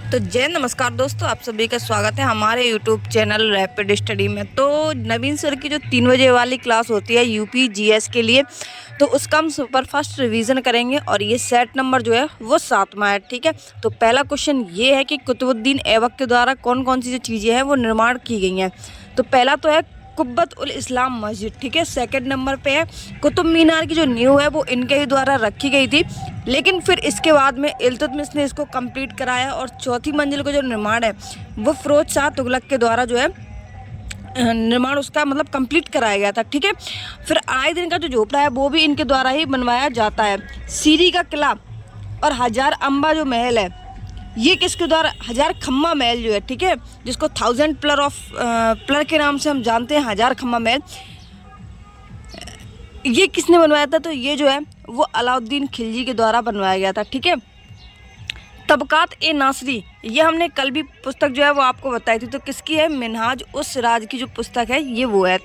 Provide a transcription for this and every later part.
तो जय नमस्कार दोस्तों, आप सभी का स्वागत है हमारे यूट्यूब चैनल रैपिड स्टडी में। तो नवीन सर की जो 3 बजे वाली क्लास होती है यूपी जीएस के लिए, तो उसका हम सुपर फास्ट रिवीजन करेंगे और ये सेट नंबर जो है वो 7वां है। ठीक है, तो पहला क्वेश्चन ये है कि कुतुबुद्दीन ऐबक के द्वारा कौन कौन सी जो चीज़ें हैं वो निर्माण की गई हैं। तो पहला तो है कुब्बत उल इस्लाम मस्जिद। ठीक है, सेकंड नंबर पे है कुतुब मीनार की जो नींव है वो इनके ही द्वारा रखी गई थी, लेकिन फिर इसके बाद में इल्तुतमिश ने इसको कंप्लीट कराया और चौथी मंजिल का जो निर्माण है वो फिरोज शाह तुगलक के द्वारा जो है निर्माण उसका मतलब कंप्लीट कराया गया था। ठीक है, फिर आए दिन का जो झोपड़ा है वो भी इनके द्वारा ही बनवाया जाता है। सीरी का किला और हजार अम्बा जो महल है ये किसके द्वारा, हजार खम्मा महल जो है, ठीक है, जिसको 1000 प्लर के नाम से हम जानते हैं, हजार खम्मा महल, ये किसने बनवाया था? तो ये जो है वो अलाउद्दीन खिलजी के द्वारा बनवाया गया था। ठीक है, तबकात ए नासरी, ये हमने कल भी पुस्तक जो है वो आपको बताई थी, तो किसकी है? मिनहाज उस राज की जो पुस्तक है ये वो है।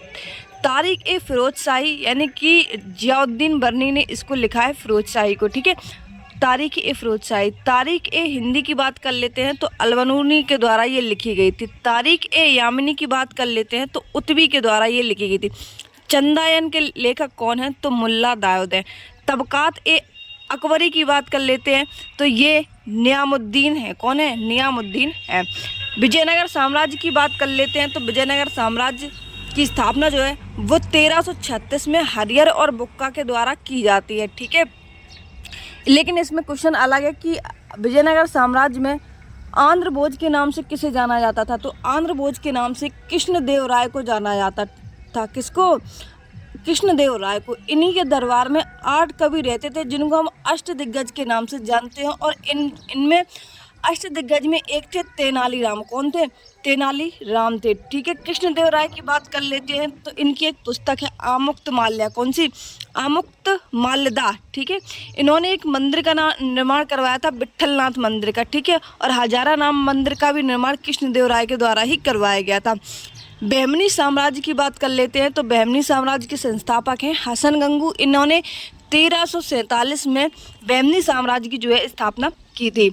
तारीख ए फिरोज शाही, यानी कि जियाउद्दीन बर्नी ने इसको लिखा है फिरोज शाही को। ठीक है, तारीख ए फिरोज शाही। तारीख ए हिंदी की बात कर लेते हैं तो अलवनूनी के द्वारा ये लिखी गई थी। तारीख ए यामिनी की बात कर लेते हैं तो उतबी के द्वारा ये लिखी गई थी। चंदायन के लेखक कौन है? तो मुल्ला दाऊद है। तबकात ए अकबरी की बात कर लेते हैं तो ये नियामुद्दीन है। कौन है? नियामुद्दीन है। विजयनगर साम्राज्य की बात कर लेते हैं तो विजयनगर साम्राज्य की स्थापना जो है वो 1336 में हरियर और बुक्का के द्वारा की जाती है। ठीक है, लेकिन इसमें क्वेश्चन अलग है कि विजयनगर साम्राज्य में आंध्र भोज के नाम से किसे जाना जाता था? तो आंध्र भोज के नाम से कृष्णदेव राय को जाना जाता था। किसको? कृष्णदेव राय को। इन्हीं के दरबार में 8 कवि रहते थे जिनको हम अष्टदिग्गज के नाम से जानते हैं, और इनमें अष्टदिग्गज में एक थे तेनालीराम। कौन थे? तेनाली राम थे। ठीक है, कृष्णदेव राय की बात कर लेते हैं तो इनकी एक पुस्तक है आमुक्त माल्या। कौन सी? आमुक्त माल्यदा। ठीक है, इन्होंने एक मंदिर का निर्माण करवाया था, विट्ठलनाथ मंदिर का। ठीक है, और हजारा नाम मंदिर का भी निर्माण कृष्णदेव राय के द्वारा ही करवाया गया था। बहमनी साम्राज्य की बात कर लेते हैं तो बहमनी साम्राज्य के संस्थापक हैं हसन गंगू। इन्होंने 1347 में बहमनी साम्राज्य की जो है स्थापना की थी।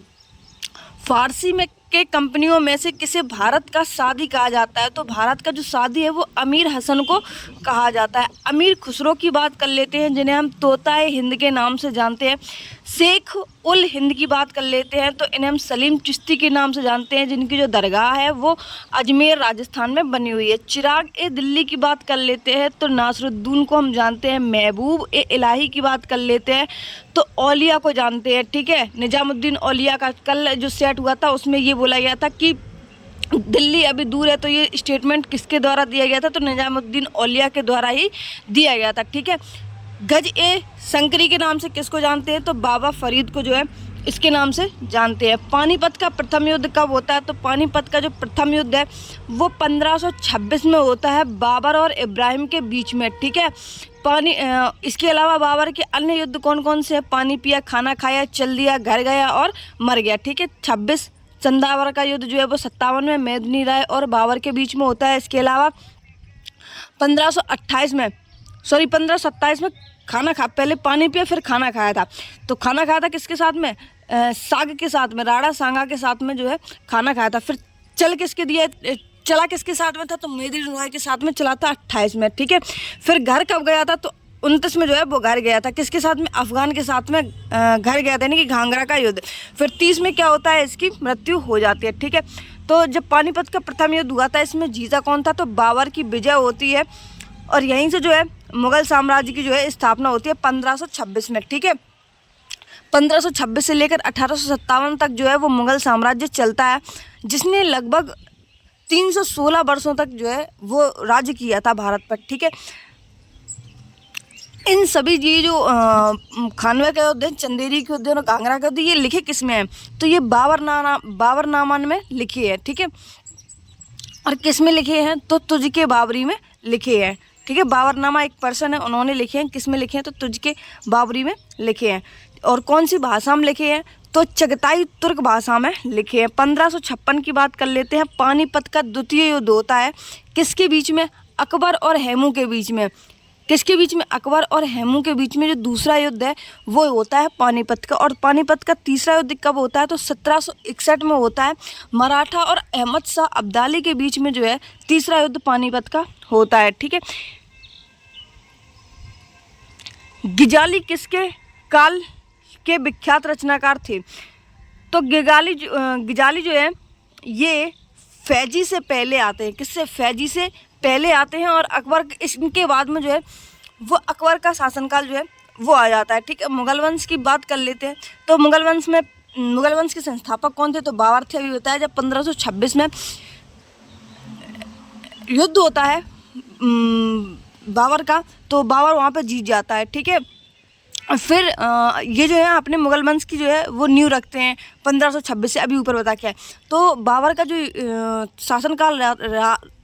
फारसी में के कंपनियों में से किसे भारत का सादी कहा जाता है? तो भारत का जो सादी है वो अमीर हसन को कहा जाता है। अमीर खुसरो की बात कर लेते हैं जिन्हें हम तोताए हिंद के नाम से जानते हैं। शेख उल हिंद की बात कर लेते हैं तो इन्हें हम सलीम चिश्ती के नाम से जानते हैं, जिनकी जो दरगाह है वो अजमेर राजस्थान में बनी हुई है। चिराग ए दिल्ली की बात कर लेते हैं तो नासरुद्दीन को हम जानते हैं। महबूब ए इलाही की बात कर लेते हैं तो औलिया को जानते हैं। ठीक है, निजामुद्दीन औलिया का कल जो सेट हुआ था उसमें ये बोला गया था कि दिल्ली अभी दूर है, तो ये स्टेटमेंट किसके द्वारा दिया गया था? तो निजामुद्दीन औलिया के द्वारा ही दिया गया था। ठीक है, गज ए शंकरी के नाम से किसको जानते हैं? तो बाबा फरीद को जो है इसके नाम से जानते हैं। पानीपत का प्रथम युद्ध कब होता है? तो पानीपत का जो प्रथम युद्ध है वो 1526 में होता है, बाबर और इब्राहिम के बीच में। ठीक है, इसके अलावा बाबर के अन्य युद्ध कौन कौन से हैं? पानी पिया, खाना खाया, चल दिया, घर गया और मर गया। ठीक है, 26 चंदावर का युद्ध जो है वो 57 में मेदिनी राय और बाबर के बीच में होता है। इसके अलावा 1527 में पहले पानी पिया फिर खाना खाया था। तो खाना खाया था किसके साथ में? साग के साथ में, राणा सांगा के साथ में जो है खाना खाया था। फिर चला किसके साथ में था? तो मेदिनी राय के साथ में चला था 28 में। ठीक है, फिर घर कब गया था? तो 29 में जो है वो घर गया था। किसके साथ में? अफगान के साथ में घर गया था, यानी कि घाघरा का युद्ध। फिर 30 में क्या होता है? इसकी मृत्यु हो जाती है। ठीक है, तो जब पानीपत का प्रथम युद्ध हुआ था इसमें जीता कौन था? तो बाबर की विजय होती है, और यहीं से जो है मुगल साम्राज्य की जो है स्थापना होती है 1526 में। ठीक है, 1526 से लेकर 1857 तक जो है वो मुगल साम्राज्य चलता है, जिसने लगभग 316 वर्षों तक जो है वो राज्य किया था भारत पर। ठीक है, इन सभी ये जो खानवा के युद्ध, चंदेरी के युद्ध और घाघरा के युद्ध, ये लिखे किस में है? तो ये बाबरनामा में लिखे हैं। ठीक है, और किस में लिखे हैं? तो तुझके बाबरी में लिखे हैं। ठीक है, बाबरनामा एक पर्सन है, उन्होंने लिखे हैं। किस में लिखे हैं? तो तुझके बाबरी में लिखे हैं। और कौन सी भाषा में लिखे हैं? तो चगताई तुर्क भाषा में लिखे हैं। 1556 की बात कर लेते हैं। पानीपत का द्वितीय युद्ध होता है किसके बीच में? अकबर और हेमू के बीच में। किसके बीच में? अकबर और हेमू के बीच में जो दूसरा युद्ध है वो होता है पानीपत का। और पानीपत का तीसरा युद्ध कब होता है? तो 1761 में होता है। मराठा और अहमद शाह अब्दाली के बीच में जो है तीसरा युद्ध पानीपत का होता है। ठीक है। गिजाली किसके काल के विख्यात रचनाकार थे? तो गिजाली जो है ये फैजी से पहले आते हैं। किससे? फैजी से पहले आते हैं। और अकबर इनके बाद में जो है वो अकबर का शासनकाल जो है वो आ जाता है। ठीक है। मुगल वंश की बात कर लेते हैं। तो मुगल वंश के संस्थापक कौन थे? तो बाबर थे। अभी बताया जब 1526 में युद्ध होता है बाबर का, तो बाबर वहाँ पे जीत जाता है। ठीक है। फिर ये जो है अपने मुगल वंश की जो है वो नींव रखते हैं 1526 से। अभी ऊपर बता क्या है। तो बाबर का जो शासनकाल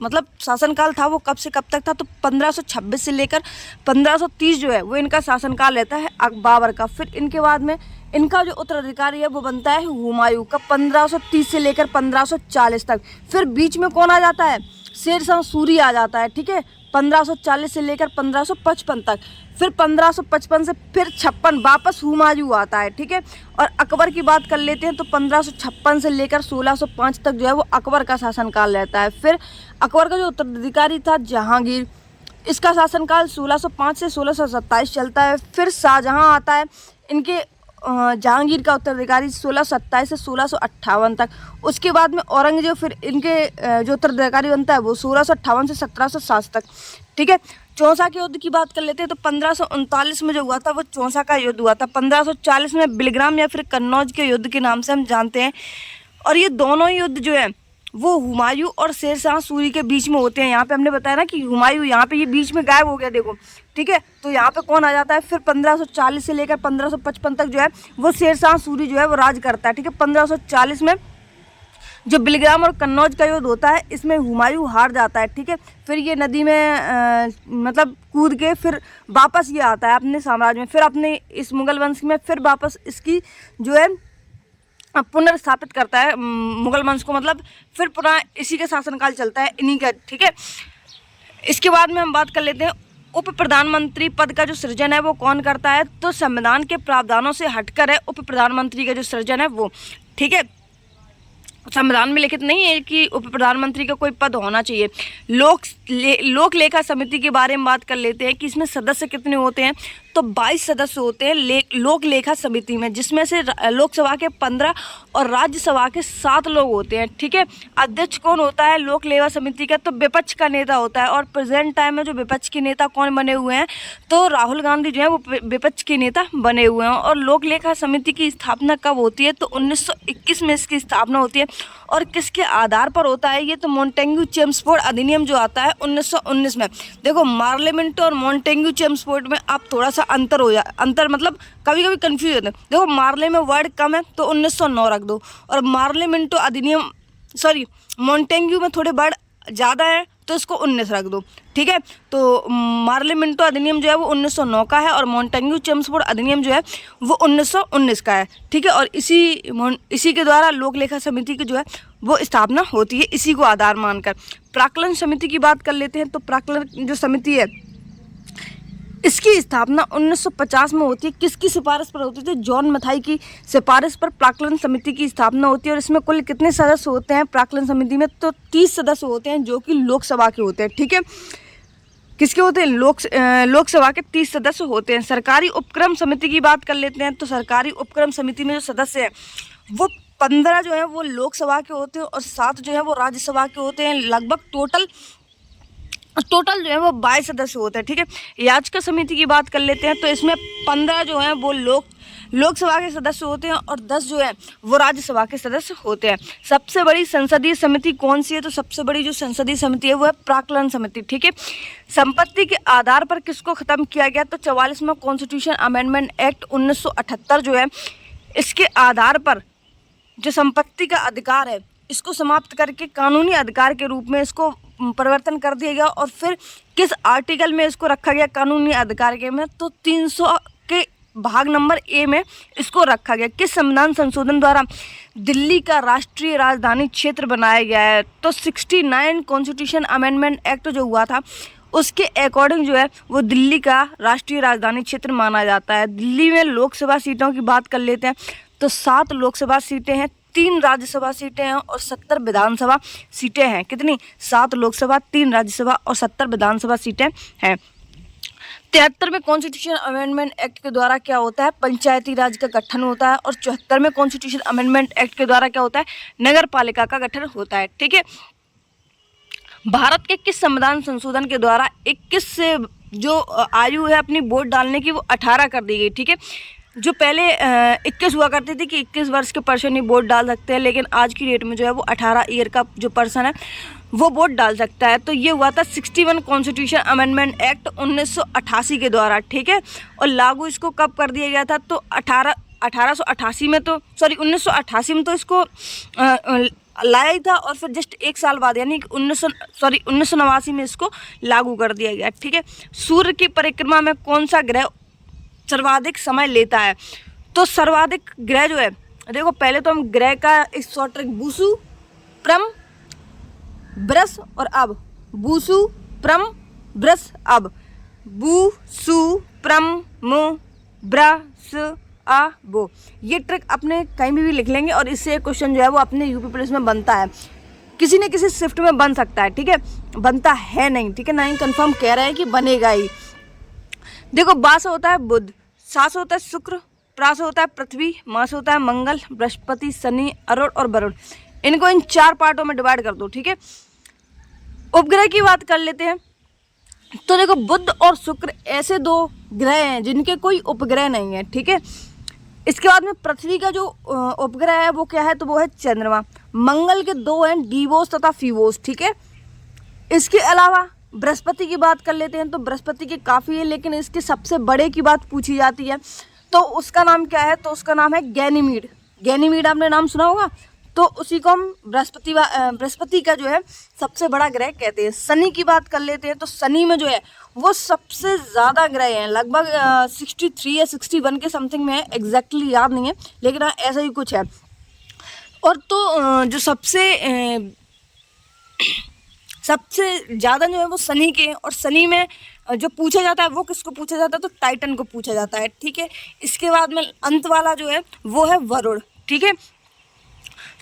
मतलब शासनकाल था वो कब से कब तक था? तो 1526 से लेकर 1530 जो है वो इनका शासनकाल रहता है बाबर का। फिर इनके बाद में इनका जो उत्तराधिकारी है वो बनता है हुमायूं का 1530 से लेकर 1540 तक। फिर बीच में कौन आ जाता है? शेरशाह सूरी आ जाता है। ठीक है। 1540 से लेकर 1555 तक। फिर 1555 से फिर 56 वापस हुमायूं आता है। ठीक है। और अकबर की बात कर लेते हैं तो 1556 से लेकर 1605 तक जो है वो अकबर का शासनकाल रहता है। फिर अकबर का जो उत्तराधिकारी था जहांगीर, इसका शासनकाल 1605 से 1627 चलता है। फिर शाहजहां आता है। इनके जहांगीर का उत्तराधिकारी 1627 से 1658 तक। उसके बाद में औरंगजेब फिर इनके जो उत्तराधिकारी बनता है वो 1658 से 1707 तक। ठीक है। चौसा के युद्ध की बात कर लेते हैं तो 1539 में जो हुआ था वो चौसा का युद्ध हुआ था। 1540 में बिलग्राम या फिर कन्नौज के युद्ध के नाम से हम जानते हैं। और ये दोनों युद्ध जो है वो हुमायूं और शेरशाह सूरी के बीच में होते हैं। यहाँ पे हमने बताया ना कि हुमायूं यहाँ पे ये बीच में गायब हो गया, देखो। ठीक है। तो यहाँ पे कौन आ जाता है? फिर 1540 से लेकर 1555 तक जो है वो शेरशाह सूरी जो है वो राज करता है। ठीक है। 1540 में जो बिलग्राम और कन्नौज का युद्ध होता है इसमें हुमायूं हार जाता है। ठीक है। फिर ये नदी में मतलब कूद के फिर वापस ये आता है अपने साम्राज्य में। फिर अपने इस मुगल वंश में फिर वापस इसकी जो है पुनर्स्थापित करता है मुगल वंश को। मतलब फिर पुनः इसी का शासनकाल चलता है इन्हीं का। ठीक है। इसके बाद में हम बात कर लेते हैं उप प्रधानमंत्री पद का जो सृजन है वो कौन करता है? तो संविधान के प्रावधानों से हटकर है उप प्रधानमंत्री का जो सृजन है वो। ठीक है। संविधान में लिखित नहीं है कि उप प्रधानमंत्री का कोई पद होना चाहिए। लोक लेखा समिति के बारे में बात कर लेते हैं कि इसमें सदस्य कितने होते हैं। तो 22 सदस्य होते हैं लोक लेखा समिति में, जिसमें से लोकसभा के 15 और राज्यसभा के 7 लोग होते हैं। ठीक है। अध्यक्ष कौन होता है लोक लेखा समिति का? तो विपक्ष का नेता होता है। और प्रेजेंट टाइम में जो विपक्ष के नेता कौन बने हुए हैं? तो राहुल गांधी जो है वो विपक्ष के नेता बने हुए हैं। और लोक लेखा समिति की स्थापना कब होती है? तो 1921 में इसकी स्थापना होती है। और किसके आधार पर होता है ये? तो मॉन्टेग्यू चेम्सफोर्ड अधिनियम जो आता है 1919 में। देखो मार्लिमेंटो और मॉन्टेग्यू चेम्सफोर्ड में आप थोड़ा सा अंतर मतलब कभी कभी कंफ्यूज होते हैं। देखो मार्ले में वर्ड कम है तो 1909 रख दो। और मार्लिमेंटो अधिनियम मॉन्टेग्यू में थोड़े वर्ड ज़्यादा है तो इसको 19 रख दो। ठीक है। तो मार्लिमेंटो अधिनियम जो है वो 1909 का है और मॉन्टेग्यू चेम्सफोर्ड अधिनियम जो है वो 1919 का है। ठीक है। और इसी के द्वारा लोक लेखा समिति की जो है वो स्थापना होती है, इसी को आधार मानकर। प्राक्कलन समिति की बात कर लेते हैं। तो प्राक्कलन जो समिति है इसकी स्थापना 1950 में होती है। किसकी सिफारिश पर होती थी? जॉन मथाई की सिफारिश पर प्राक्कलन समिति की स्थापना होती है। और इसमें कुल कितने सदस्य होते हैं प्राक्कलन समिति में? तो 30 सदस्य होते हैं जो कि लोकसभा के होते हैं। ठीक है। किसके होते हैं? लोकसभा के 30 सदस्य होते हैं। सरकारी उपक्रम समिति की बात कर लेते हैं। तो सरकारी उपक्रम समिति में जो सदस्य हैं वो 15 जो है वो लोकसभा के होते हैं और 7 जो है वो राज्यसभा के होते हैं। लगभग टोटल जो है वो 22 सदस्य होते हैं। ठीक है। याचिका समिति की बात कर लेते हैं। तो इसमें 15 जो है वो लोकसभा के सदस्य होते हैं और 10 जो है वो राज्यसभा के सदस्य होते हैं। सबसे बड़ी संसदीय समिति कौन सी है? तो सबसे बड़ी जो संसदीय समिति है वो है प्राक्कलन समिति। ठीक है। संपत्ति के आधार पर किसको खत्म किया गया? तो 44वां कॉन्स्टिट्यूशन अमेंडमेंट एक्ट 1978 जो है इसके आधार पर जो संपत्ति का अधिकार है इसको समाप्त करके कानूनी अधिकार के रूप में इसको परिवर्तन कर दिया गया। और फिर किस आर्टिकल में इसको रखा गया कानूनी अधिकार के में? तो 300 के भाग नंबर ए में इसको रखा गया। किस संविधान संशोधन द्वारा दिल्ली का राष्ट्रीय राजधानी क्षेत्र बनाया गया है? तो 69 कॉन्स्टिट्यूशन अमेंडमेंट एक्ट जो हुआ था उसके अकॉर्डिंग जो है वो दिल्ली का राष्ट्रीय राजधानी क्षेत्र माना जाता है। दिल्ली में लोकसभा सीटों की बात कर लेते हैं तो 7 लोकसभा सीटें हैं, 3 राज्यसभा सीटें हैं और 70 विधानसभा सीटें हैं। कितनी? 7 लोकसभा, 3 राज्यसभा और 70 विधानसभा सीटें हैं। 73वें कॉन्स्टिट्यूशन अमेंडमेंट एक्ट के द्वारा क्या होता है? पंचायती राज का गठन होता है। और 74वें कॉन्स्टिट्यूशन अमेंडमेंट एक्ट के द्वारा क्या होता है? नगर पालिका का गठन होता है। ठीक है। भारत के किस संविधान संशोधन के द्वारा 21 से जो आयु है अपनी वोट डालने की वो 18 कर दी गई? ठीक है। जो पहले 21 हुआ करती थी कि 21 वर्ष के पर्सन ही वोट डाल सकते हैं, लेकिन आज की डेट में जो है वो 18 ईयर का जो पर्सन है वो वोट डाल सकता है। तो ये हुआ था 61 कॉन्स्टिट्यूशन अमेंडमेंट एक्ट 1988 के द्वारा। ठीक है। और लागू इसको कब कर दिया गया था? तो 1888 में, तो सॉरी 1988 में तो इसको लाया ही था और फिर जस्ट 1 साल बाद यानी 1989 में इसको लागू कर दिया गया। ठीक है। सूर्य की परिक्रमा में कौन सा ग्रह सर्वाधिक समय लेता है? तो सर्वाधिक ग्रह जो है, देखो पहले तो हम ग्रह का एक शॉर्ट ट्रिक बूसु, प्रम, ब्रस और अब। बूसु, प्रम, ब्रस, अब। बूसु, प्रम, मु, ब्रस, आ, बो। ये ट्रिक अपने कहीं भी लिख लेंगे और इससे एक क्वेश्चन जो है वो अपने यूपी पुलिस में बनता है, किसी न किसी शिफ्ट में बन सकता है। ठीक है। बनता है नहीं, ठीक है, ना ही कंफर्म कह रहे हैं कि बनेगा ही। देखो बा से होता है बुध, सा से होता है शुक्र, प्रा से होता है पृथ्वी, मा से होता है मंगल, बृहस्पति, शनि, अरुण और वरुण। इनको इन 4 पार्टों में डिवाइड कर दो। ठीक है। उपग्रह की बात कर लेते हैं तो देखो बुध और शुक्र ऐसे 2 ग्रह हैं जिनके कोई उपग्रह नहीं है। ठीक है। इसके बाद में पृथ्वी का जो उपग्रह है वो क्या है? तो वो है चंद्रमा। मंगल के 2 हैं, डीवोस तथा फीवोस। ठीक है। इसके अलावा बृहस्पति की बात कर लेते हैं तो बृहस्पति के काफ़ी है, लेकिन इसके सबसे बड़े की बात पूछी जाती है तो उसका नाम क्या है? तो उसका नाम है गैनीमीड। गैनीमीड आपने नाम सुना होगा। तो उसी को हम बृहस्पति का जो है सबसे बड़ा ग्रह कहते हैं। शनि की बात कर लेते हैं तो शनि में जो है वो सबसे ज़्यादा ग्रह हैं, लगभग 63 या 61 के समथिंग में है, एग्जैक्टली याद नहीं है लेकिन हाँ ऐसा ही कुछ है। और तो जो सबसे ज़्यादा जो है वो शनि के हैं। और शनि में जो पूछा जाता है वो किसको पूछा जाता है? तो टाइटन को पूछा जाता है। ठीक है। इसके बाद में अंत वाला जो है वो है वरुण। ठीक है।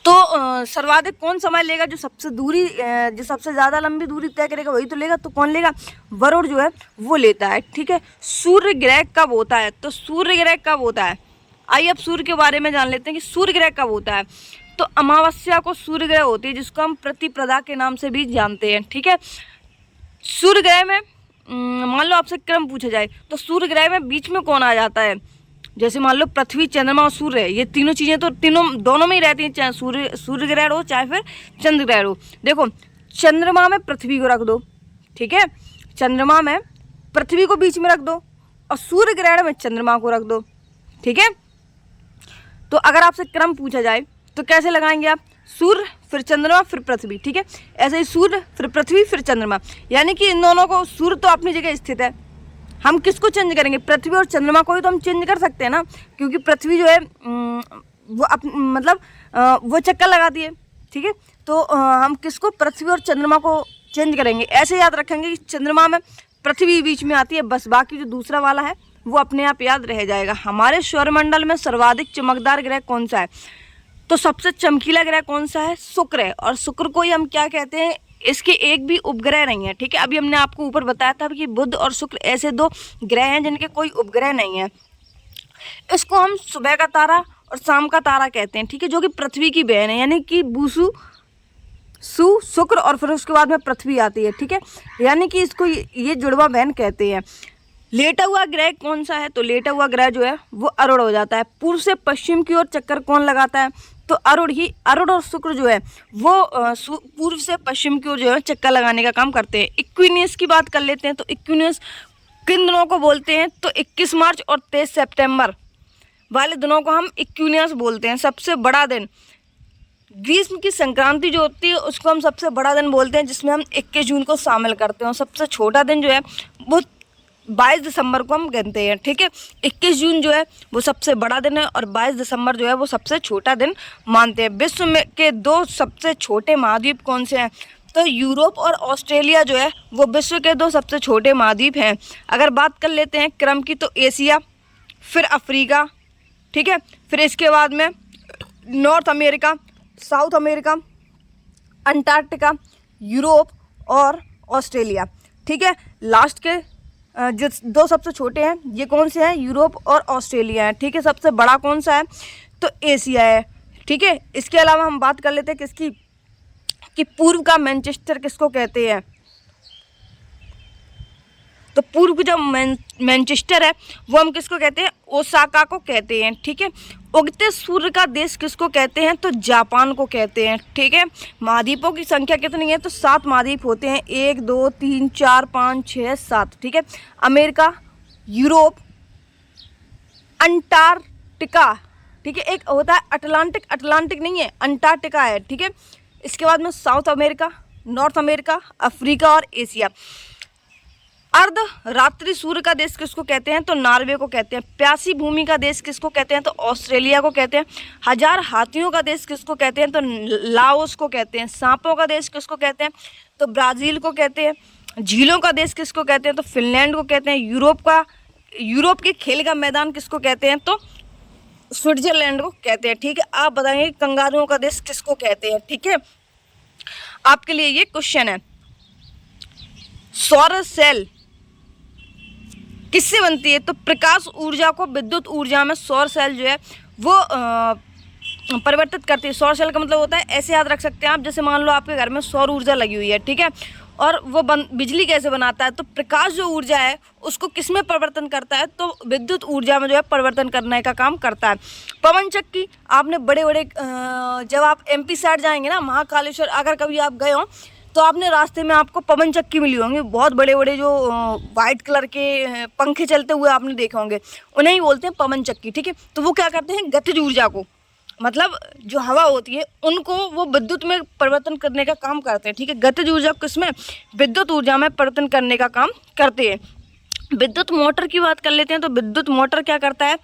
तो सर्वाधिक कौन समय लेगा? जो सबसे ज़्यादा लंबी दूरी तय करेगा वही तो लेगा। तो कौन लेगा? वरुण जो है वो लेता है। ठीक है। सूर्य ग्रह कब होता है? तो सूर्य ग्रह कब होता है? आइए अब सूर्य के बारे में जान लेते हैं कि सूर्य ग्रह कब होता है। तो अमावस्या को सूर्य ग्रह होती है, जिसको हम प्रतिपदा के नाम से भी जानते हैं। ठीक है। सूर्य ग्रह में मान लो आपसे क्रम पूछा जाए तो सूर्य ग्रह में बीच में कौन आ जाता है? जैसे मान लो पृथ्वी, चंद्रमा और सूर्य, ये तीनों चीज़ें तो दोनों में ही रहती हैं, चाहे सूर्य ग्रह हो चाहे फिर चंद्र ग्रह हो। देखो चंद्रमा में पृथ्वी को रख दो। ठीक है। चंद्रमा में पृथ्वी को बीच में रख दो और सूर्य ग्रहण में चंद्रमा को रख दो। ठीक है। तो अगर आपसे क्रम पूछा जाए तो कैसे लगाएंगे आप? सूर्य फिर चंद्रमा फिर पृथ्वी। ठीक है। ऐसे ही सूर्य फिर पृथ्वी फिर चंद्रमा, यानी कि इन दोनों को, सूर्य तो अपनी जगह स्थित है, हम किसको चेंज करेंगे? पृथ्वी और चंद्रमा को ही तो हम चेंज कर सकते हैं ना, क्योंकि पृथ्वी जो है वो चक्कर लगाती है। ठीक है। तो हम किसको? पृथ्वी और चंद्रमा को चेंज करेंगे। ऐसे याद रखेंगे कि चंद्रमा में पृथ्वी बीच में आती है, बस बाकी जो दूसरा वाला है वो अपने आप याद रह जाएगा। हमारे सौरमंडल में सर्वाधिक चमकदार ग्रह कौन सा है? तो सबसे चमकीला ग्रह कौन सा है? शुक्र है। और शुक्र को ही हम क्या कहते हैं? इसके एक भी उपग्रह नहीं है। ठीक है। अभी हमने आपको ऊपर बताया था कि बुध और शुक्र ऐसे 2 ग्रह हैं जिनके कोई उपग्रह नहीं है। इसको हम सुबह का तारा और शाम का तारा कहते हैं। ठीक है। जो कि पृथ्वी की बहन है, यानी कि बूसु, शुक्र और फिर उसके बाद में पृथ्वी आती है। ठीक है। यानी कि इसको ये जुड़वा बहन कहते हैं। लेटा हुआ ग्रह कौन सा है? तो लेटा हुआ ग्रह जो है वो अरुण हो जाता है। पूर्व से पश्चिम की ओर चक्कर कौन लगाता है? तो अरुण और शुक्र जो है वो पूर्व से पश्चिम की ओर जो है चक्कर लगाने का काम करते हैं। इक्विनोक्स की बात कर लेते हैं तो इक्विनोक्स किन दिनों को बोलते हैं? तो 21 मार्च और 23 सितंबर वाले दिनों को हम इक्विनोक्स बोलते हैं। सबसे बड़ा दिन ग्रीष्म की संक्रांति जो होती है उसको हम सबसे बड़ा दिन बोलते हैं, जिसमें हम 21 जून को शामिल करते हैं। सबसे छोटा दिन जो है वो 22 दिसंबर को हम गिनते हैं। ठीक है। 21 जून जो है वो सबसे बड़ा दिन है और 22 दिसंबर जो है वो सबसे छोटा दिन मानते हैं। विश्व में के 2 सबसे छोटे महाद्वीप कौन से हैं? तो यूरोप और ऑस्ट्रेलिया जो है वो विश्व के 2 सबसे छोटे महाद्वीप हैं। अगर बात कर लेते हैं क्रम की तो एशिया, फिर अफ्रीका, ठीक है, फिर इसके बाद में north America, south America, Antarctica, Europe और ऑस्ट्रेलिया, ठीक है। लास्ट के जो 2 सबसे छोटे हैं ये कौन से हैं? यूरोप और ऑस्ट्रेलिया है, ठीक है। सबसे बड़ा कौन सा है? तो एशिया है, ठीक है। इसके अलावा हम बात कर लेते हैं किसकी, कि पूर्व का मैनचेस्टर किसको कहते हैं? तो पूर्व जो मैनचेस्टर है वो हम किसको कहते हैं? ओसाका को कहते हैं, ठीक है। उगते सूर्य का देश किसको कहते हैं? तो जापान को कहते हैं, ठीक है। महाद्वीपों की संख्या कितनी है? तो 7 महाद्वीप होते हैं, 1 2 3 4 5 6 7, ठीक है। अमेरिका, यूरोप, अंटार्कटिका, ठीक है। एक होता है अटलांटिक, अटलांटिक नहीं है, अंटार्कटिका है, ठीक है। इसके बाद में south America, north America, Africa और एशिया। अर्ध रात्रि सूर्य का देश किसको कहते हैं? तो नॉर्वे को कहते हैं। प्यासी भूमि का देश किसको कहते हैं? तो ऑस्ट्रेलिया को कहते हैं। 1000 हाथियों का देश किसको कहते हैं? तो लाओस को कहते हैं। सांपों का देश किसको कहते हैं? तो ब्राज़ील को कहते हैं। झीलों का देश किसको कहते हैं? तो फिनलैंड को कहते हैं। यूरोप के खेल का मैदान किसको कहते हैं? तो स्विट्जरलैंड को कहते हैं, ठीक है। आप बताएंगे कंगारुओं का देश किसको कहते हैं, ठीक है। आपके लिए ये क्वेश्चन है, सौर सेल किससे बनती है? तो प्रकाश ऊर्जा को विद्युत ऊर्जा में सौर सेल जो है वो परिवर्तित करती है। सौर सेल का मतलब होता है, ऐसे याद रख सकते हैं आप, जैसे मान लो आपके घर में सौर ऊर्जा लगी हुई है, ठीक है, और वो बिजली कैसे बनाता है? तो प्रकाश जो ऊर्जा है उसको किस में परिवर्तन करता है? तो विद्युत ऊर्जा में जो है परिवर्तन करने का काम करता है। पवन चक्की, आपने बड़े बड़े जब आप MP साइड जाएंगे ना, महाकालेश्वर अगर कभी आप गए हो तो आपने रास्ते में आपको पवन चक्की मिली होंगी, बहुत बड़े बड़े जो वाइट कलर के पंखे चलते हुए आपने देखे होंगे, उन्हें ही बोलते हैं पवन चक्की, ठीक है। तो वो क्या करते हैं? गतिज ऊर्जा को, मतलब जो हवा होती है उनको वो विद्युत में परिवर्तन करने का काम करते हैं, ठीक है। गतिज ऊर्जा किसमें? विद्युत ऊर्जा में परिवर्तन करने का काम करते हैं। विद्युत मोटर की बात कर लेते हैं। तो विद्युत मोटर क्या करता है?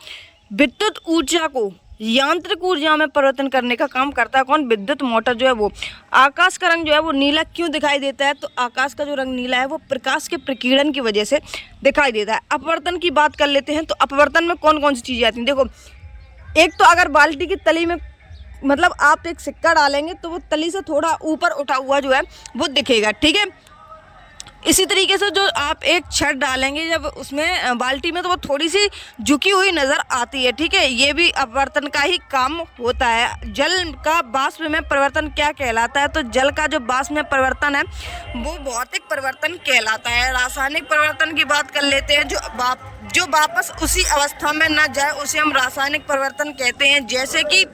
विद्युत ऊर्जा को यांत्रिक ऊर्जा में परिवर्तन करने का काम करता है। कौन? विद्युत मोटर जो है वो। आकाश का रंग जो है वो नीला क्यों दिखाई देता है? तो आकाश का जो रंग नीला है वो प्रकाश के प्रकीर्णन की वजह से दिखाई देता है। अपवर्तन की बात कर लेते हैं। तो अपवर्तन में कौन कौन सी चीज़ें आती हैं? देखो, एक तो अगर बाल्टी की तली में, मतलब आप एक सिक्का डालेंगे तो वो तली से थोड़ा ऊपर उठा हुआ जो है वो दिखेगा, ठीक है। इसी तरीके से जो आप एक छड़ डालेंगे जब उसमें बाल्टी में, तो वो थोड़ी सी झुकी हुई नज़र आती है, ठीक है। ये भी अपवर्तन का ही काम होता है। जल का वाष्प में परिवर्तन क्या कहलाता है? तो जल का जो वाष्प में परिवर्तन है वो भौतिक परिवर्तन कहलाता है। रासायनिक परिवर्तन की बात कर लेते हैं। जो वापस उसी अवस्था में न जाए उसे हम रासायनिक परिवर्तन कहते हैं। जैसे कि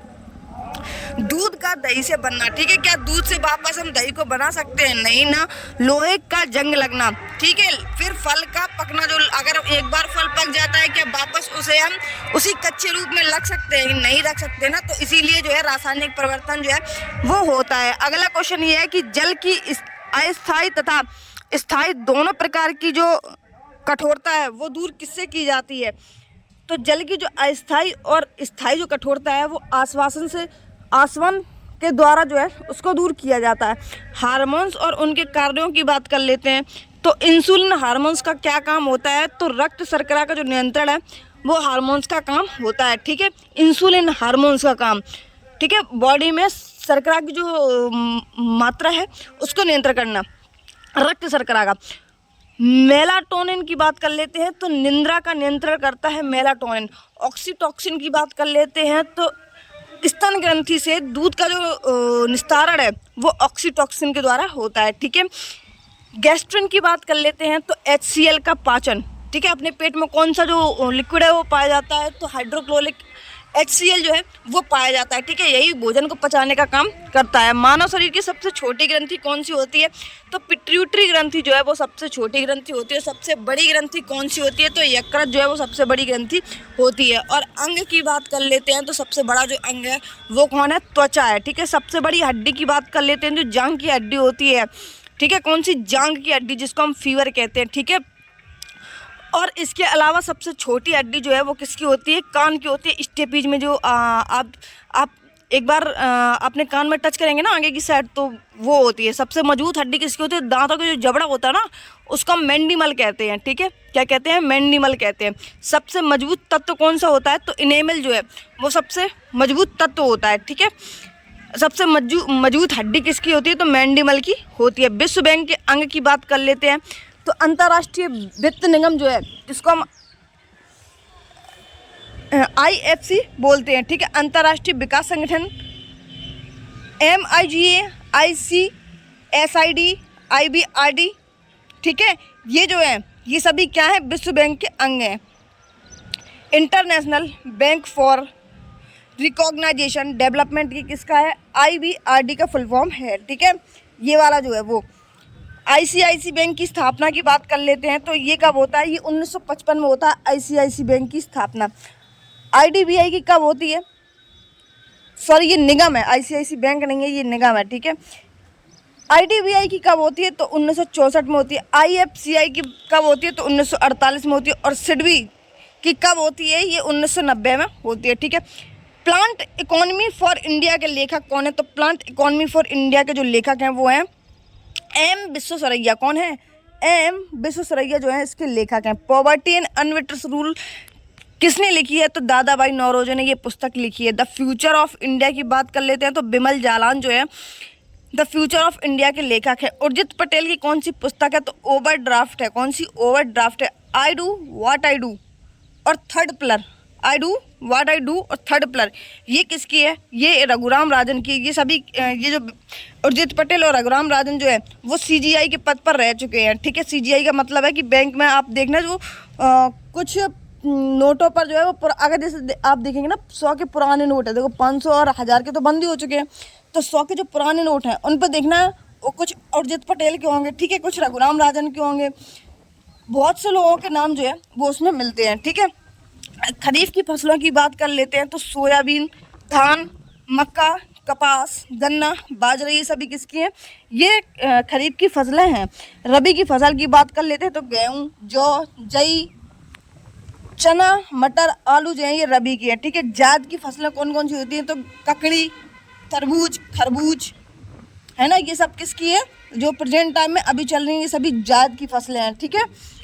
दूध का दही से बनना, ठीक है। क्या दूध से वापस हम दही को बना सकते हैं? नहीं ना। लोहे का जंग लगना, ठीक है। फिर फल का पकना, जो अगर एक बार फल पक जाता है क्या वापस उसे हम उसी कच्चे रूप में रख सकते हैं? नहीं रख सकते ना। तो इसीलिए जो है रासायनिक परिवर्तन जो है वो होता है। अगला क्वेश्चन ये है कि जल की अस्थायी तथा स्थायी दोनों प्रकार की जो कठोरता है वो दूर किससे की जाती है? तो जल की जो अस्थायी और स्थायी जो कठोरता है वो आसवन के द्वारा जो है उसको दूर किया जाता है। हार्मोन्स और उनके कार्यों की बात कर लेते हैं। तो इंसुलिन हार्मोन्स का क्या काम होता है? तो रक्त शर्करा का जो नियंत्रण है वो हार्मोन्स का काम होता है, ठीक है। इंसुलिन हार्मोन्स का काम, ठीक है, बॉडी में शर्करा की जो मात्रा है उसको नियंत्रण करना, रक्त शर्करा का। मेलाटोनिन की बात कर लेते हैं। तो निद्रा का नियंत्रण करता है मेलाटोनिन। ऑक्सीटोसिन की बात कर लेते हैं। तो स्तन ग्रंथि से दूध का जो निस्तारण है वो ऑक्सीटोसिन के द्वारा होता है, ठीक है। गैस्ट्रिन की बात कर लेते हैं। तो HCl का पाचन, ठीक है। अपने पेट में कौन सा जो लिक्विड है वो पाया जाता है? तो हाइड्रोक्लोरिक HCl जो है वो पाया जाता है, ठीक है। यही भोजन को पचाने का काम करता है। मानव शरीर की सबसे छोटी ग्रंथि कौन सी होती है? तो पिट्यूटरी ग्रंथि जो है वो सबसे छोटी ग्रंथि होती है। सबसे बड़ी ग्रंथि कौन सी होती है? तो यकृत जो है वो सबसे बड़ी ग्रंथि होती है। और अंग की बात कर लेते हैं। तो सबसे बड़ा जो अंग है वो कौन है? त्वचा है, ठीक है। सबसे बड़ी हड्डी की बात कर लेते हैं। जो जांघ की हड्डी होती है, ठीक है। कौन सी? जांघ की हड्डी, जिसको हम फीवर कहते हैं, ठीक है। और इसके अलावा सबसे छोटी हड्डी जो है वो किसकी होती है? कान की होती है। स्टेपीज में जो आप एक बार अपने कान में टच करेंगे ना आगे की साइड, तो वो होती है सबसे मजबूत हड्डी किसकी होती है? दांतों का जो जबड़ा होता है ना, उसको हम मैंडिबल कहते हैं, ठीक है। क्या कहते हैं? मैंडिबल कहते हैं। सबसे मजबूत तत्व कौन सा होता है? तो इनेमल जो है वो सबसे मजबूत तत्व होता है, ठीक है। सबसे मजबूत हड्डी किसकी होती है? तो मैंडिबल की होती है। विश्व बैंक के अंग की बात कर लेते हैं। तो अंतर्राष्ट्रीय वित्त निगम जो है, इसको हम IFC बोलते हैं, ठीक है। अंतर्राष्ट्रीय विकास संगठन MIGA, IC, SID, IBRD, ठीक है। ये जो है ये सभी क्या है? विश्व बैंक के अंग हैं। International bank for recognisation development की किसका है? IBRD का फुल फॉर्म है, ठीक है। ये वाला जो है वो ICICI बैंक की स्थापना की बात कर लेते हैं। तो ये कब होता है? ये 1955 में होता है ICICI बैंक की स्थापना। IDBI की कब होती है? सॉरी, ये निगम है, ICICI बैंक नहीं है, ये निगम है, ठीक है। IDBI की कब होती है? तो 1964 में होती है। IFCI की कब होती है? तो 1948 में होती है। और सिडबी की कब होती है? ये 1990 में होती है, ठीक है। प्लांट इकोनॉमी फॉर इंडिया के लेखक कौन है? तो प्लांट इकोनॉमी फॉर इंडिया के जो लेखक हैं वो हैं M विश्वेश्वरैया। कौन है? M विश्वेश्वरैया जो है इसके लेखक हैं। पॉवर्टी एंड अनविट्स रूल किसने लिखी है? तो दादा भाई नौरोजी ने ये पुस्तक लिखी है। द फ्यूचर ऑफ इंडिया की बात कर लेते हैं। तो बिमल जालान जो है द फ्यूचर ऑफ इंडिया के लेखक है। उर्जित पटेल की कौन सी पुस्तक है? तो ओवरड्राफ्ट है। कौन सी? ओवरड्राफ्ट है। I do what I do और third pillar. I do what I do और थर्ड पिलर ये किसकी है? ये रघुराम राजन की। ये सभी ये जो उर्जित पटेल और रघुराम राजन जो है वो CGI के पद पर रह चुके हैं, ठीक है। CGI का मतलब है कि बैंक में आप देखना जो कुछ नोटों पर जो है वो अगर जैसे आप देखेंगे ना 100 के पुराने नोट है, देखो 500 और 1000 के तो बंद ही हो चुके हैं, तो 100 के जो पुराने नोट हैं उन पर देखना वो कुछ उर्जित पटेल के होंगे, ठीक है, कुछ रघुराम राजन के होंगे, बहुत से लोगों के नाम जो है वो उसमें मिलते हैं, ठीक है। खरीफ की फसलों की बात कर लेते हैं। तो सोयाबीन, धान, मक्का, कपास, गन्ना, बाजरा ये सभी किसकी हैं? ये खरीफ की फसलें हैं। रबी की फसल की बात कर लेते हैं। तो गेहूँ, जौ, जई, चना, मटर, आलू जो है ये रबी की है, ठीक है। जायद की फसलें कौन कौन सी होती हैं? तो ककड़ी, तरबूज, खरबूज, है ना, ये सब किसकी है? जो प्रेजेंट टाइम में अभी चल रही हैं ये सभी जायद की फसलें हैं, ठीक है।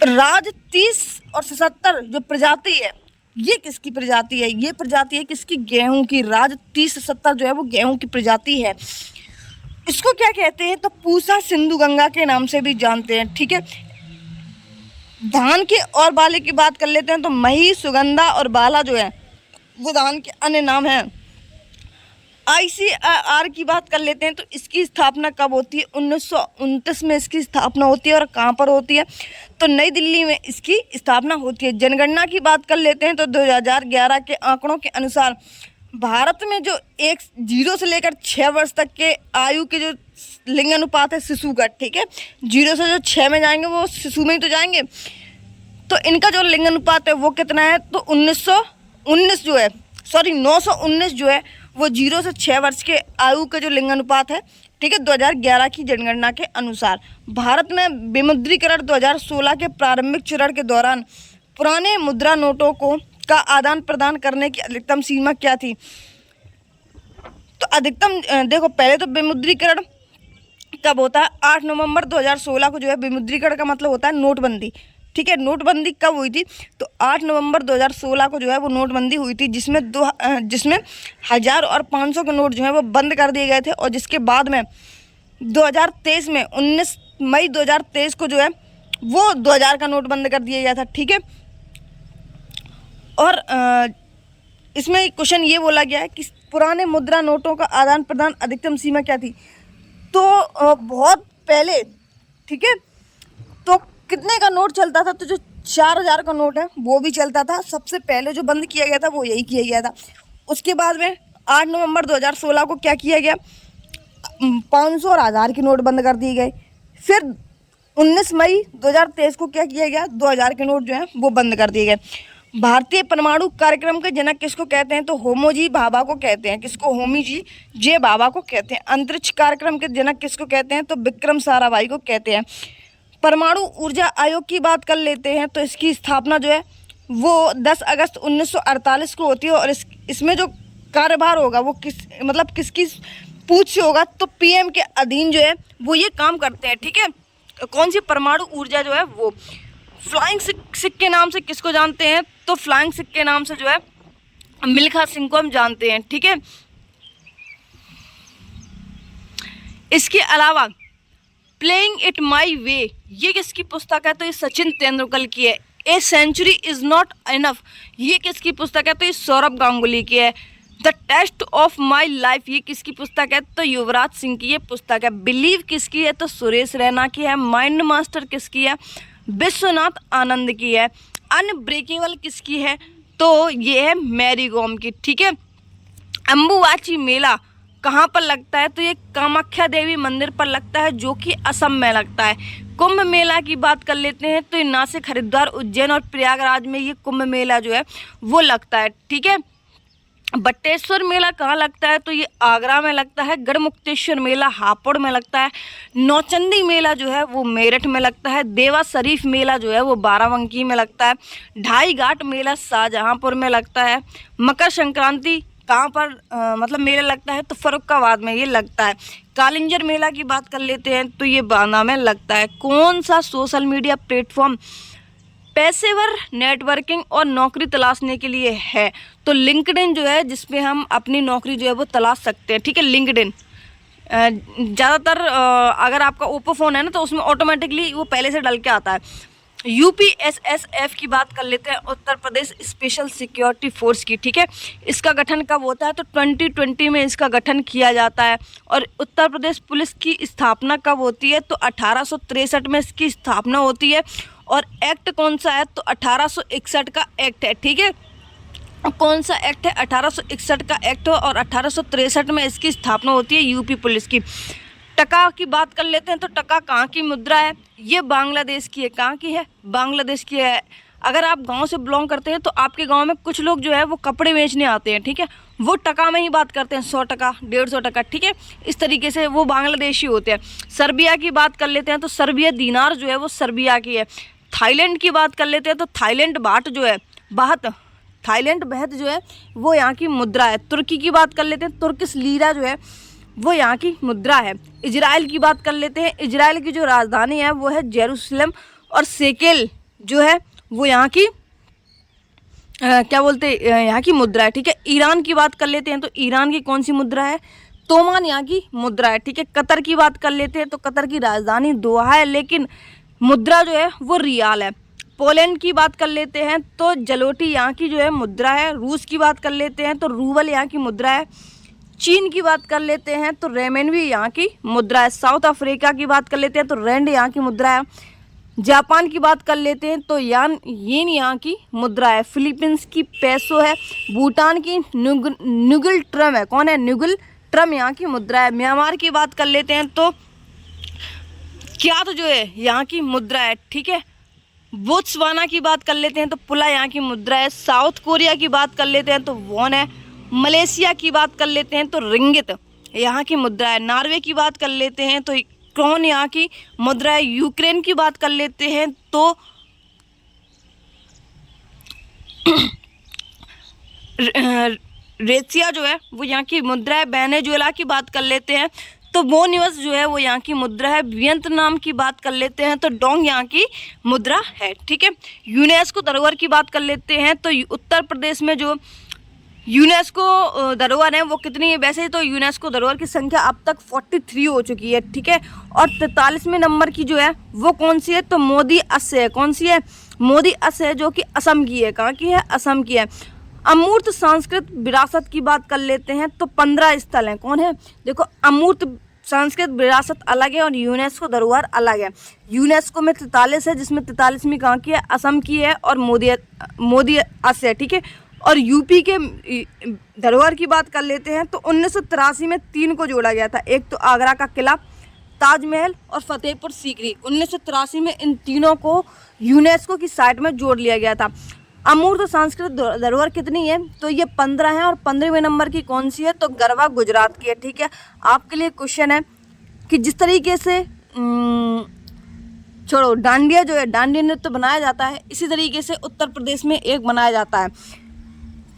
राज 30 और 77 जो प्रजाति है ये किसकी प्रजाति है? ये प्रजाति है किसकी? गेहूं की। राज 30 70 जो है वो गेहूं की प्रजाति है। इसको क्या कहते हैं? तो पूसा सिंधु गंगा के नाम से भी जानते हैं, ठीक है। धान के और बाले की बात कर लेते हैं। तो मही, सुगंधा और बाला जो है वो धान के अन्य नाम हैं। ICAR की बात कर लेते हैं। तो इसकी स्थापना कब होती है? 1929 में इसकी स्थापना होती है। और कहाँ पर होती है? तो नई दिल्ली में इसकी स्थापना होती है। जनगणना की बात कर लेते हैं। तो 2011 के आंकड़ों के अनुसार भारत में जो 0 से लेकर 6 वर्ष तक के आयु के जो लिंग अनुपात है शिशु का, ठीक है, 0 से जो 6 में जाएंगे वो शिशु में ही तो जाएंगे, तो इनका जो लिंग अनुपात है वो कितना है? तो 919 जो है वो 0 से 6 वर्ष के आयु का जो लिंग अनुपात है, ठीक है, 2011 की जनगणना के अनुसार। भारत में विमुद्रीकरण 2016 के प्रारंभिक चरण के दौरान पुराने मुद्रा नोटों को का आदान प्रदान करने की अधिकतम सीमा क्या थी? तो अधिकतम देखो, पहले तो विमुद्रीकरण कब होता है? 8 नवंबर 2016 को जो है विमुद्रीकरण का मतलब होता है नोटबंदी, ठीक है। नोटबंदी कब हुई थी? तो 8 नवंबर 2016 को जो है वो नोटबंदी हुई थी, जिसमें 1000 और 500 के नोट जो है वो बंद कर दिए गए थे। और जिसके बाद में 2023 में 19 मई 2023 को जो है वो 2000 का नोट बंद कर दिया गया था, ठीक है। और इसमें क्वेश्चन ये बोला गया है कि पुराने मुद्रा नोटों का आदान प्रदान अधिकतम सीमा क्या थी? तो बहुत पहले, ठीक है, तो कितने का नोट चलता था? तो जो 4000 का नोट है वो भी चलता था। सबसे पहले जो बंद किया गया था वो यही किया गया था। उसके बाद में 8 नवंबर 2016 को क्या किया गया? 500 और 1000 के नोट बंद कर दिए गए। फिर 19 मई 2023 को क्या किया गया? 2000 के नोट जो हैं वो बंद कर दिए गए। भारतीय परमाणु कार्यक्रम के जनक किसको कहते हैं? तो होमोजी भाभा को कहते हैं। किसको? होमी जी जे भाभा को कहते हैं। अंतरिक्ष कार्यक्रम के जनक किसको कहते हैं? तो विक्रम साराभाई को कहते हैं। परमाणु ऊर्जा आयोग की बात कर लेते हैं। तो इसकी स्थापना जो है वो 10 अगस्त 1948 को होती है और इसमें जो कार्यभार होगा वो किसकी पूछ से होगा, तो पीएम के अधीन जो है वो ये काम करते हैं, ठीक है। कौन सी परमाणु ऊर्जा जो है वो। फ्लाइंग सिख के नाम से किसको जानते हैं, तो फ्लाइंग सिख के नाम से जो है मिल्खा सिंह को हम जानते हैं, ठीक है। इसके अलावा प्लेइंग इट माई वे, ये किसकी पुस्तक है, तो ये सचिन तेंदुलकर की है। A century is not enough, ये किसकी पुस्तक है, तो ये सौरभ गांगुली की है। The test of my life, ये किसकी पुस्तक है, तो युवराज सिंह की ये पुस्तक है। बिलीव किसकी है, तो सुरेश रैना की है। माइंड मास्टर किसकी है, विश्वनाथ आनंद की है। अनब्रेकेबल किसकी है, तो ये है मैरी कॉम की, ठीक है। अम्बुबाची मेला कहाँ पर लगता है, तो ये कामाख्या देवी मंदिर पर लगता है, जो कि असम में लगता है। कुंभ मेला की बात कर लेते हैं, तो ये नासिक, हरिद्वार, उज्जैन और प्रयागराज में ये कुंभ मेला जो है वो लगता है, ठीक है। बटेश्वर मेला कहाँ लगता है, तो ये आगरा में लगता है। गढ़मुक्तेश्वर मेला हापुड़ में लगता है। नौचंदी मेला जो है वो मेरठ में लगता है। देवा शरीफ मेला जो है वो बाराबंकी में लगता है। ढाई घाट मेला शाहजहांपुर में लगता है। मकर संक्रांति कहाँ पर मेला लगता है, तो फर्रुखाबाद में ये लगता है। कालिंजर मेला की बात कर लेते हैं, तो ये बांदा में लगता है। कौन सा सोशल मीडिया प्लेटफॉर्म पेशेवर नेटवर्किंग और नौकरी तलाशने के लिए है, तो लिंक्डइन जो है, जिसमें हम अपनी नौकरी जो है वो तलाश सकते हैं, ठीक है। लिंक्डइन ज़्यादातर अगर आपका ओप्पो फ़ोन है ना, तो उसमें ऑटोमेटिकली वो पहले से डल के आता है। यूपीएसएसएफ की बात कर लेते हैं, Uttar Pradesh special security force की, ठीक है। इसका गठन कब होता है, तो 2020 में इसका गठन किया जाता है। और उत्तर प्रदेश पुलिस की स्थापना कब होती है, तो 1863 में इसकी स्थापना होती है। और एक्ट कौन सा है, तो 1861 का एक्ट है, ठीक है। कौन सा एक्ट है, 1861 का एक्ट है। और 1863 में इसकी स्थापना होती है यूपी पुलिस की। टका की बात कर लेते हैं, तो टका कहाँ की मुद्रा है, ये बांग्लादेश की है। कहाँ की है, बांग्लादेश की है। अगर आप गांव से बिलोंग करते हैं, तो आपके गांव में कुछ लोग जो है वो कपड़े बेचने आते हैं, ठीक है, वो टका में ही बात करते हैं, 100 टका, 150 टका, ठीक है। इस तरीके से वो बांग्लादेशी होते हैं। सर्बिया की बात कर लेते हैं, तो सर्बिया दीनार जो है वो सर्बिया की है। थाईलैंड की बात कर लेते हैं, तो थाईलैंड बाht जो है, थाईलैंड बहत जो है वो यहाँ की मुद्रा है। तुर्की की बात कर लेते हैं, तुर्किश लीरा जो है वो यहाँ की मुद्रा है। इजराइल की बात कर लेते हैं, इजराइल की जो राजधानी है वो है जेरूसलम। और शेकेल जो है वो यहाँ की यहाँ की मुद्रा है, ठीक है। ईरान की बात कर लेते हैं, तो ईरान की कौन सी मुद्रा है, तोमान यहाँ की मुद्रा है, ठीक है। कतर की बात कर लेते हैं, तो कतर की राजधानी दोहा है, लेकिन मुद्रा जो है वो रियाल है। पोलैंड की बात कर लेते हैं, तो जलोटी यहाँ की जो है मुद्रा है। रूस की बात कर लेते हैं, तो रूबल यहाँ की मुद्रा है। चीन की बात कर लेते हैं, तो रेमेनवी यहाँ की मुद्रा है। साउथ अफ्रीका की बात कर लेते हैं, तो रेंड यहाँ की मुद्रा है। जापान की बात कर लेते हैं, तो येन यहाँ की मुद्रा है। फिलीपींस की पेसो है। भूटान की नुगल ट्रम है। कौन है, नुगल ट्रम यहाँ की मुद्रा है। म्यांमार की बात कर लेते हैं, तो क्यात जो है यहाँ की मुद्रा है, ठीक है। बोत्सवाना की बात कर लेते हैं, तो पुला यहाँ की मुद्रा है। साउथ कोरिया की बात कर लेते हैं, तो वॉन है। मलेशिया की बात कर लेते हैं, तो रिंगित यहाँ की मुद्रा है। नॉर्वे की बात कर लेते हैं, तो क्रोन यहाँ की मुद्रा है। यूक्रेन की बात कर लेते हैं, तो रेसिया जो है वो यहाँ की मुद्रा है। वेनेजुएला की बात कर लेते हैं, तो बोनिवस जो है वो यहाँ की मुद्रा है। वियतनाम की बात कर लेते हैं, तो डोंग यहाँ की मुद्रा है, ठीक है। यूनेस्को धरोहर की बात कर लेते हैं, तो उत्तर प्रदेश में जो यूनेस्को धरोहर है वो कितनी है, वैसे तो यूनेस्को धरोहर की संख्या अब तक 43 हो चुकी है, ठीक है। और 43वें नंबर की जो है वो कौन सी है, तो मोदी अस है। कौन सी है, मोदी अस है, जो कि असम की है। कहाँ की है, असम की है। अमूर्त सांस्कृतिक विरासत की बात कर लेते हैं, तो 15 स्थल हैं। कौन है, देखो, अमूर्त सांस्कृतिक विरासत अलग है और यूनेस्को धरोहर अलग है। यूनेस्को में 43 है, जिसमें 43वीं कहाँ की है, असम की है और मोदी अस है, ठीक है। और यूपी के धरोहर की बात कर लेते हैं, तो 1983 में 3 को जोड़ा गया था। एक तो आगरा का किला, ताजमहल और फतेहपुर सीकरी। 1983 में इन तीनों को यूनेस्को की साइट में जोड़ लिया गया था। अमूर्त सांस्कृतिक धरोहर कितनी है, तो ये 15 है। और 15वें नंबर की कौन सी है, तो गरबा गुजरात की है, ठीक है। आपके लिए क्वेश्चन है कि जिस तरीके से छोड़ो, डांडिया जो है, डांडिया नृत्य बनाया जाता है इसी तरीके से उत्तर प्रदेश में एक बनाया जाता है,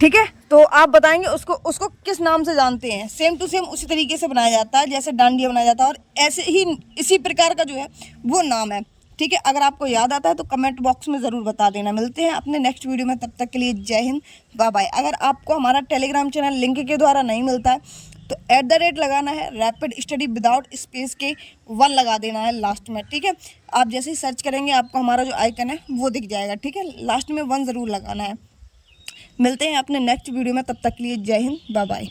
ठीक है। तो आप बताएंगे उसको किस नाम से जानते हैं। सेम टू सेम उसी तरीके से बनाया जाता है जैसे डांडिया बनाया जाता है, और ऐसे ही इसी प्रकार का जो है वो नाम है, ठीक है। अगर आपको याद आता है तो कमेंट बॉक्स में ज़रूर बता देना। मिलते हैं अपने नेक्स्ट वीडियो में, तब तक के लिए जय हिंद, बाय बाय। अगर आपको हमारा टेलीग्राम चैनल लिंक के द्वारा नहीं मिलता है तो @ लगाना है, रैपिड स्टडी विदाउट स्पेस के 1 लगा देना है लास्ट में, ठीक है। आप जैसे ही सर्च करेंगे आपको हमारा जो आइकन है वो दिख जाएगा, ठीक है। लास्ट में 1 ज़रूर लगाना है। मिलते हैं अपने नेक्स्ट वीडियो में, तब तक के लिए जय हिंद, बाय बाय।